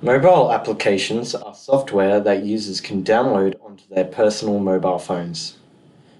Mobile applications are software that users can download onto their personal mobile phones.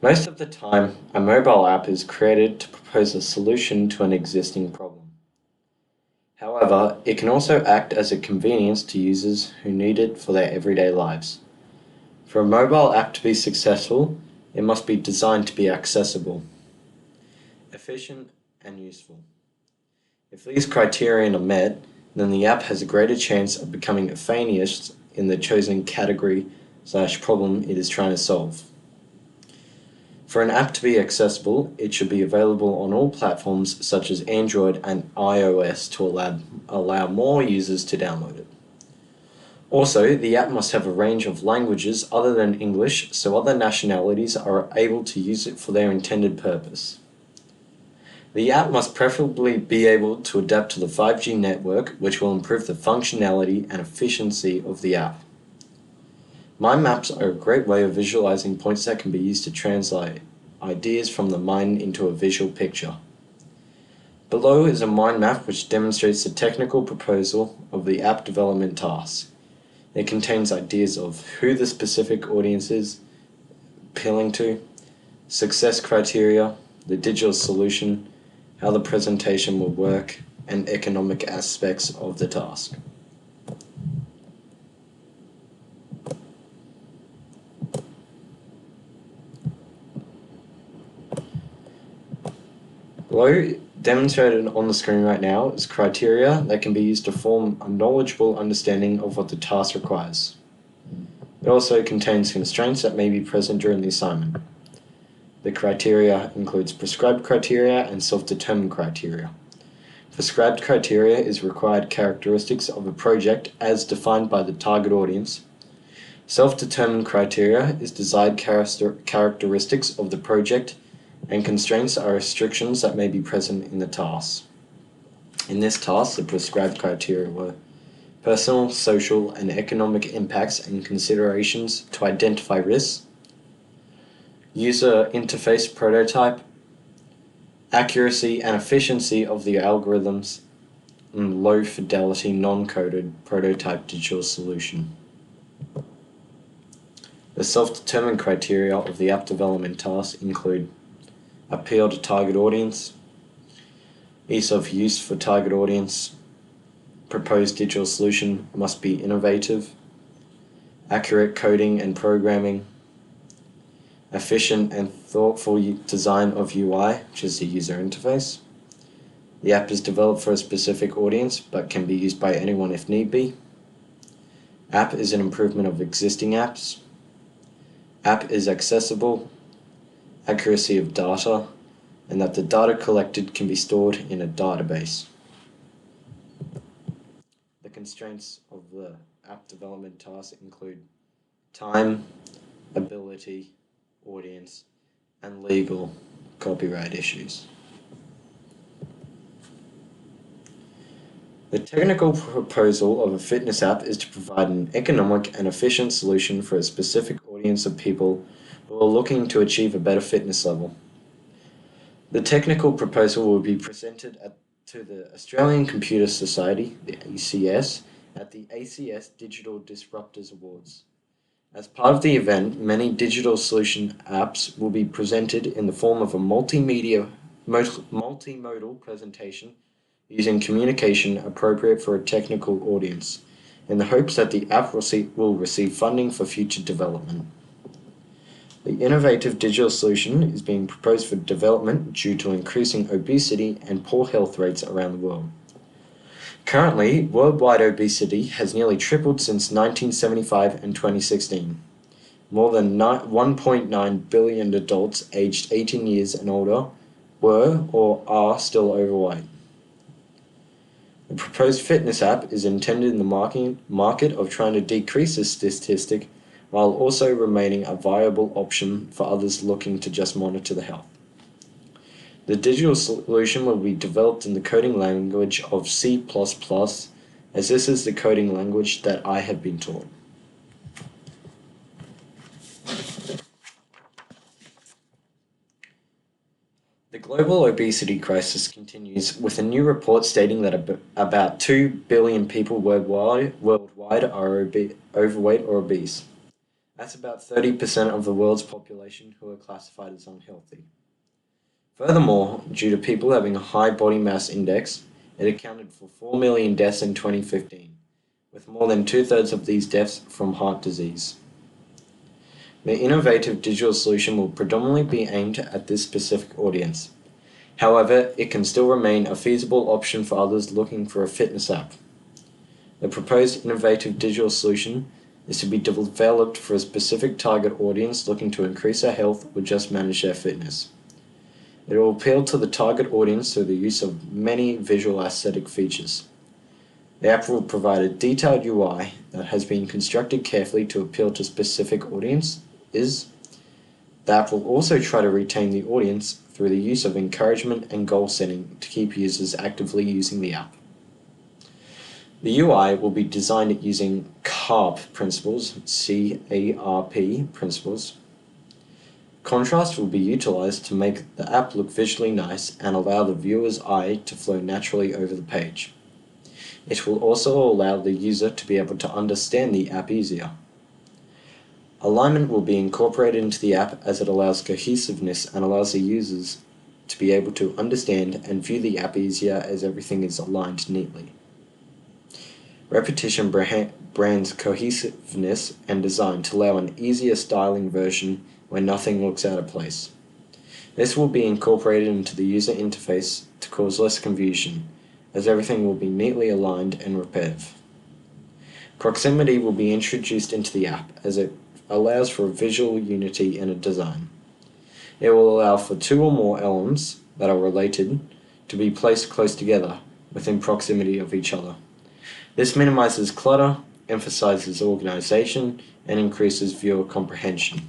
Most of the time, a mobile app is created to propose a solution to an existing problem. However, it can also act as a convenience to users who need it for their everyday lives. For a mobile app to be successful, it must be designed to be accessible, efficient, and useful. If these criteria are met, then the app has a greater chance of becoming famous in the chosen category/problem it is trying to solve. For an app to be accessible, it should be available on all platforms such as Android and iOS to allow more users to download it. Also, the app must have a range of languages other than English so other nationalities are able to use it for their intended purpose. The app must preferably be able to adapt to the 5G network, which will improve the functionality and efficiency of the app. Mind maps are a great way of visualizing points that can be used to translate ideas from the mind into a visual picture. Below is a mind map which demonstrates the technical proposal of the app development task. It contains ideas of who the specific audience is appealing to, success criteria, the digital solution, how the presentation will work, and economic aspects of the task. Below, demonstrated on the screen right now, is criteria that can be used to form a knowledgeable understanding of what the task requires. It also contains constraints that may be present during the assignment. The criteria includes prescribed criteria and self-determined criteria. Prescribed criteria is required characteristics of a project as defined by the target audience. Self-determined criteria is desired characteristics of the project, and constraints are restrictions that may be present in the task. In this task, the prescribed criteria were personal, social, and economic impacts and considerations to identify risks, user interface prototype, accuracy and efficiency of the algorithms, and low fidelity non-coded prototype digital solution. The self-determined criteria of the app development task include appeal to target audience, ease of use for target audience, proposed digital solution must be innovative, accurate coding and programming, efficient and thoughtful design of UI, which is the user interface. The app is developed for a specific audience but can be used by anyone if need be. App is an improvement of existing apps. App is accessible, accuracy of data, and that the data collected can be stored in a database. The constraints of the app development task include time, ability, audience, and legal copyright issues. The technical proposal of a fitness app is to provide an economic and efficient solution for a specific audience of people who are looking to achieve a better fitness level. The technical proposal will be presented to the Australian Computer Society, the ACS, at the ACS Digital Disruptors Awards. As part of the event, many digital solution apps will be presented in the form of a multimodal presentation using communication appropriate for a technical audience, in the hopes that the app will receive funding for future development. The innovative digital solution is being proposed for development due to increasing obesity and poor health rates around the world. Currently, worldwide obesity has nearly tripled since 1975 and 2016. More than 1.9 billion adults aged 18 years and older were or are still overweight. The proposed fitness app is intended in the market of trying to decrease this statistic while also remaining a viable option for others looking to just monitor the health. The digital solution will be developed in the coding language of C++, as this is the coding language that I have been taught. The global obesity crisis continues, with a new report stating that about 2 billion people worldwide are overweight or obese. That's about 30% of the world's population who are classified as unhealthy. Furthermore, due to people having a high body mass index, it accounted for 4 million deaths in 2015, with more than two-thirds of these deaths from heart disease. The innovative digital solution will predominantly be aimed at this specific audience. However, it can still remain a feasible option for others looking for a fitness app. The proposed innovative digital solution is to be developed for a specific target audience looking to increase their health or just manage their fitness. It will appeal to the target audience through the use of many visual aesthetic features. The app will provide a detailed UI that has been constructed carefully to appeal to specific audiences. The app will also try to retain the audience through the use of encouragement and goal setting to keep users actively using the app. The UI will be designed using CARP principles, C-A-R-P principles. Contrast will be utilized to make the app look visually nice and allow the viewer's eye to flow naturally over the page. It will also allow the user to be able to understand the app easier. Alignment will be incorporated into the app as it allows cohesiveness and allows the users to be able to understand and view the app easier as everything is aligned neatly. Repetition brands cohesiveness and design to allow an easier styling version where nothing looks out of place. This will be incorporated into the user interface to cause less confusion, as everything will be neatly aligned and repetitive. Proximity will be introduced into the app as it allows for visual unity in a design. It will allow for two or more elements that are related to be placed close together within proximity of each other. This minimizes clutter, emphasizes organization, and increases viewer comprehension.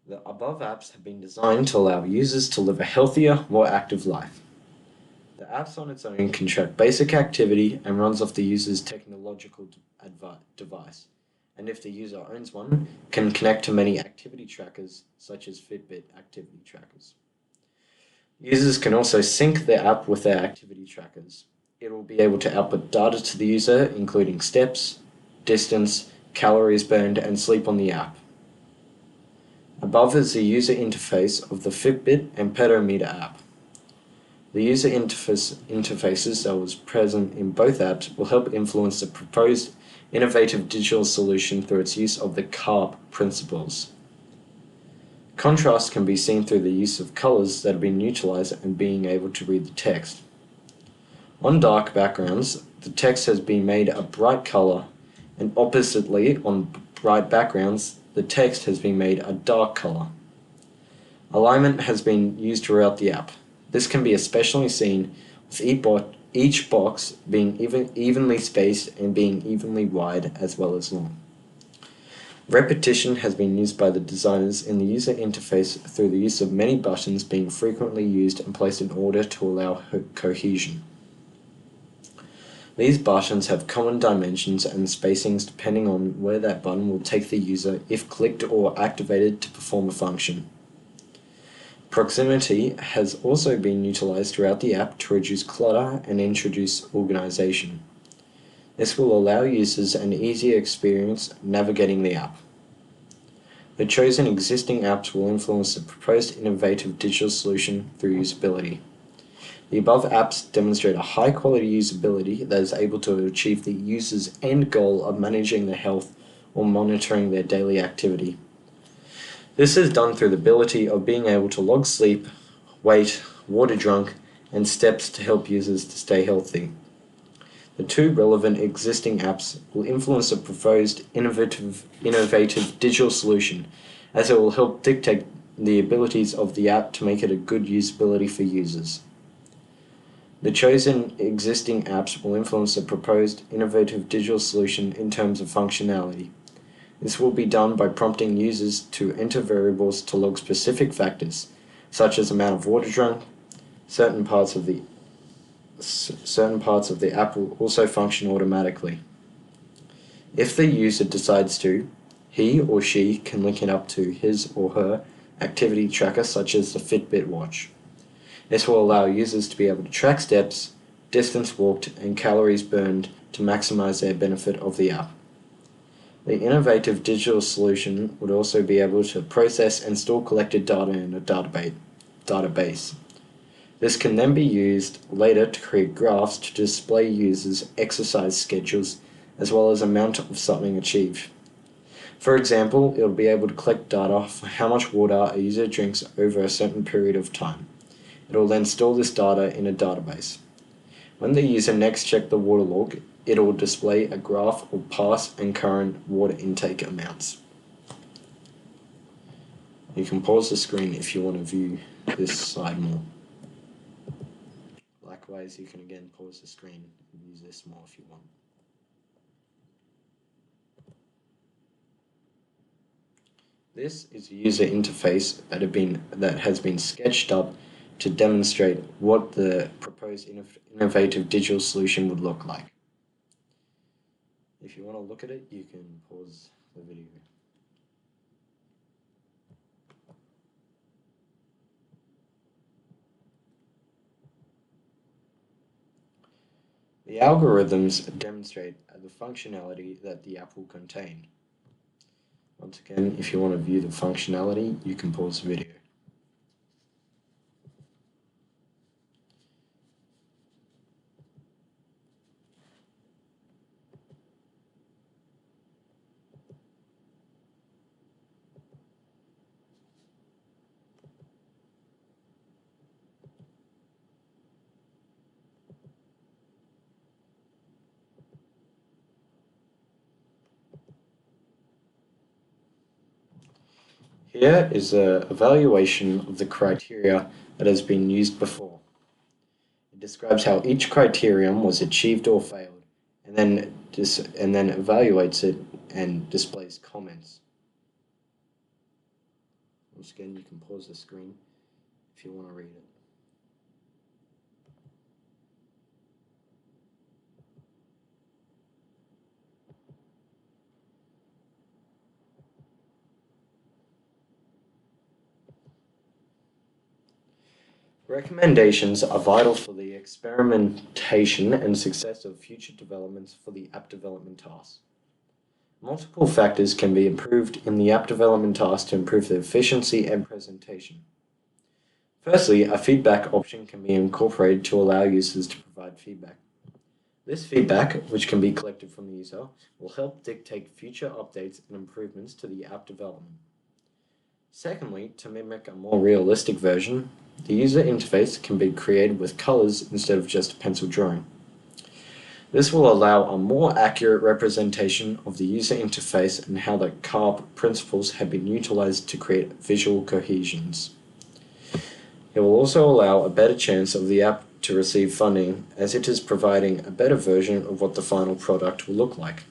The above apps have been designed to allow users to live a healthier, more active life. The apps on its own can track basic activity and runs off the user's technological device, and if the user owns one, can connect to many activity trackers such as Fitbit activity trackers. Users can also sync the app with their activity trackers. It will be able to output data to the user, including steps, distance, calories burned, and sleep on the app. Above is the user interface of the Fitbit and pedometer app. The user interfaces that was present in both apps will help influence the proposed innovative digital solution through its use of the CARP principles. Contrast can be seen through the use of colors that have been utilized and being able to read the text. On dark backgrounds, the text has been made a bright color, and oppositely, on bright backgrounds, the text has been made a dark color. Alignment has been used throughout the app. This can be especially seen with each box being evenly spaced and being evenly wide as well as long. Repetition has been used by the designers in the user interface through the use of many buttons being frequently used and placed in order to allow cohesion. These buttons have common dimensions and spacings depending on where that button will take the user if clicked or activated to perform a function. Proximity has also been utilized throughout the app to reduce clutter and introduce organization. This will allow users an easier experience navigating the app. The chosen existing apps will influence the proposed innovative digital solution through usability. The above apps demonstrate a high-quality usability that is able to achieve the user's end goal of managing their health or monitoring their daily activity. This is done through the ability of being able to log sleep, weight, water drunk, and steps to help users to stay healthy. The two relevant existing apps will influence the proposed innovative digital solution, as it will help dictate the abilities of the app to make it a good usability for users. The chosen existing apps will influence the proposed innovative digital solution in terms of functionality. This will be done by prompting users to enter variables to log specific factors, such as amount of water drunk. Certain parts of the app will also function automatically. If the user decides to, he or she can link it up to his or her activity tracker such as the Fitbit watch. This will allow users to be able to track steps, distance walked, and calories burned to maximize their benefit of the app. The innovative digital solution would also be able to process and store collected data in a database. This can then be used later to create graphs to display users' exercise schedules as well as amount of something achieved. For example, it will be able to collect data for how much water a user drinks over a certain period of time. It will then store this data in a database. When the user next checks the water log, it will display a graph of past and current water intake amounts. You can pause the screen if you want to view this slide more. Likewise, you can again pause the screen and use this more if you want. This is a user interface that has been sketched up to demonstrate what the proposed innovative digital solution would look like. If you want to look at it, you can pause the video. The algorithms demonstrate the functionality that the app will contain. Once again, if you want to view the functionality, you can pause the video. Here is an evaluation of the criteria that has been used before. It describes how each criterion was achieved or failed, and then evaluates it and displays comments. Once again, you can pause the screen if you want to read it. Recommendations are vital for the experimentation and success of future developments for the app development task. Multiple factors can be improved in the app development task to improve the efficiency and presentation. Firstly, a feedback option can be incorporated to allow users to provide feedback. This feedback, which can be collected from the user, will help dictate future updates and improvements to the app development. Secondly, to mimic a more realistic version, the user interface can be created with colors instead of just a pencil drawing. This will allow a more accurate representation of the user interface and how the CARP principles have been utilized to create visual cohesions. It will also allow a better chance of the app to receive funding, as it is providing a better version of what the final product will look like.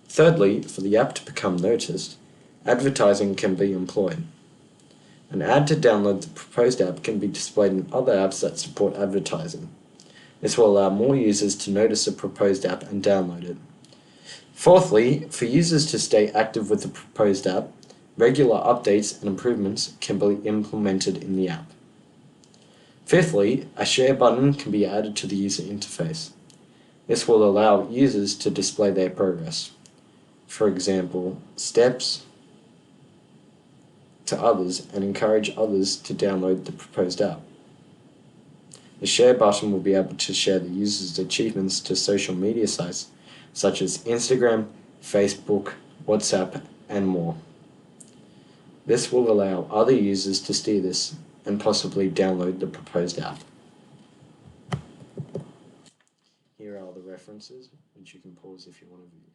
Thirdly, for the app to become noticed, advertising can be employed. An ad to download the proposed app can be displayed in other apps that support advertising. This will allow more users to notice the proposed app and download it. Fourthly, for users to stay active with the proposed app, regular updates and improvements can be implemented in the app. Fifthly, a share button can be added to the user interface. This will allow users to display their progress. For example, steps to others and encourage others to download the proposed app. The share button will be able to share the user's achievements to social media sites such as Instagram, Facebook, WhatsApp, and more. This will allow other users to see this and possibly download the proposed app. Here are the references, which you can pause if you want to view.